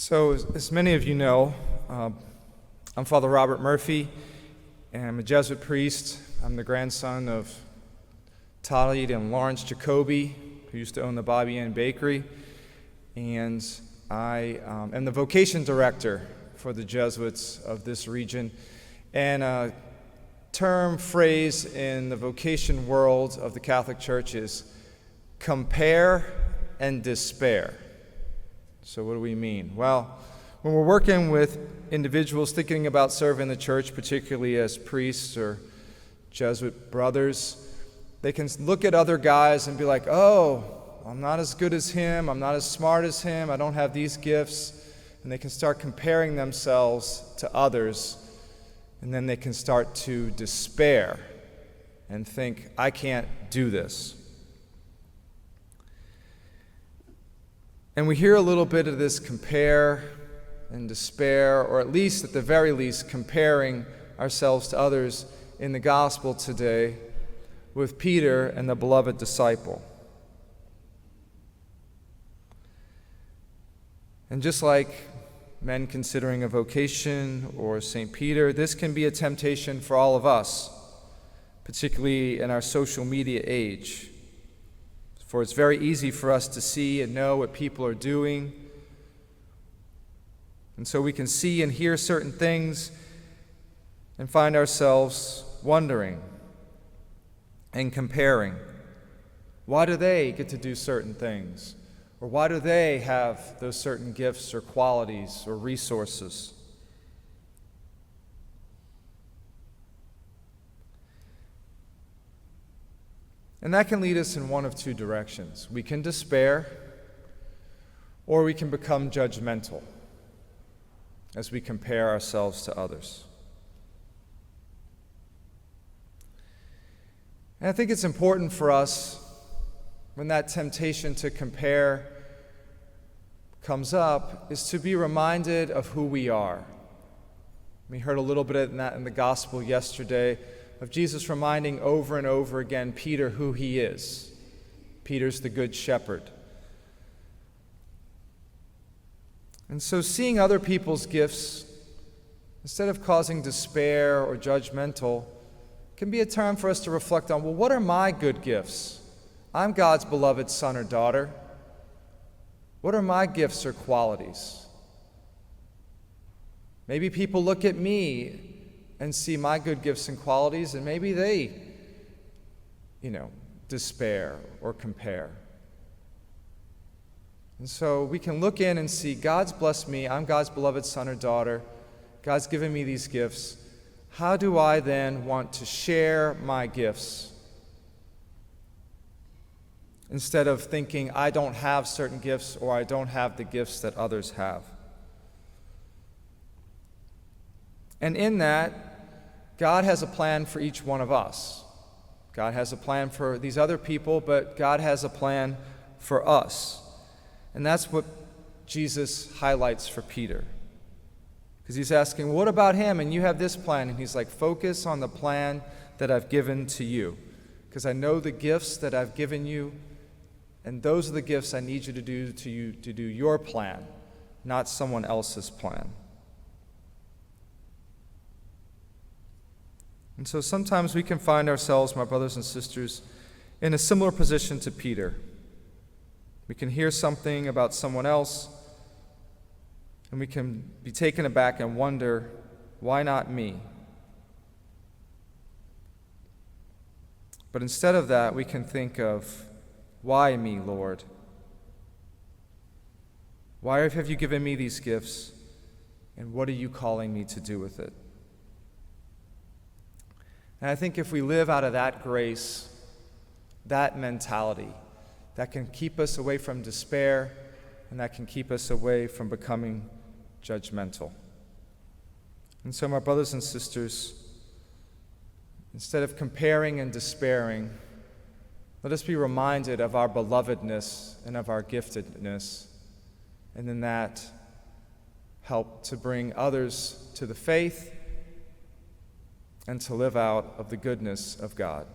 So, as many of you know, I'm Father Robert Murphy, and I'm a Jesuit priest. I'm the grandson of Talid and Lawrence Jacoby, who used to own the Bobby Ann Bakery, and I am the vocation director for the Jesuits of this region. And a phrase in the vocation world of the Catholic Church is compare and despair. So what do we mean? Well, when we're working with individuals thinking about serving the church, particularly as priests or Jesuit brothers, they can look at other guys and be like, oh, I'm not as good as him, I'm not as smart as him, I don't have these gifts. And they can start comparing themselves to others, and then they can start to despair and think, I can't do this. And we hear a little bit of this compare and despair, or at least, at the very least, comparing ourselves to others in the gospel today with Peter and the beloved disciple. And just like men considering a vocation or St. Peter, this can be a temptation for all of us, particularly in our social media age. For it's very easy for us to see and know what people are doing. And so we can see and hear certain things and find ourselves wondering and comparing. Why do they get to do certain things? Or why do they have those certain gifts or qualities or resources? And that can lead us in one of two directions. We can despair, or we can become judgmental as we compare ourselves to others. And I think it's important for us, when that temptation to compare comes up, is to be reminded of who we are. We heard a little bit of that in the gospel yesterday, of Jesus reminding over and over again Peter who he is. Peter's the good shepherd. And so seeing other people's gifts, instead of causing despair or judgmental, can be a time for us to reflect on, well, what are my good gifts? I'm God's beloved son or daughter. What are my gifts or qualities? Maybe people look at me and see my good gifts and qualities, and maybe they, despair or compare. And so we can look in and see, God's blessed me, I'm God's beloved son or daughter, God's given me these gifts. How do I then want to share my gifts? Instead of thinking I don't have certain gifts, or I don't have the gifts that others have. And in that, God has a plan for each one of us. God has a plan for these other people, but God has a plan for us. And that's what Jesus highlights for Peter. Because he's asking, what about him? And you have this plan. And he's like, focus on the plan that I've given to you. Because I know the gifts that I've given you, and those are the gifts I need you to do your plan, not someone else's plan. And so sometimes we can find ourselves, my brothers and sisters, in a similar position to Peter. We can hear something about someone else, and we can be taken aback and wonder, why not me? But instead of that, we can think of, why me, Lord? Why have you given me these gifts, and what are you calling me to do with it? And I think if we live out of that grace, that mentality, that can keep us away from despair, and that can keep us away from becoming judgmental. And so, my brothers and sisters, instead of comparing and despairing, let us be reminded of our belovedness and of our giftedness, and in that help to bring others to the faith and to live out of the goodness of God.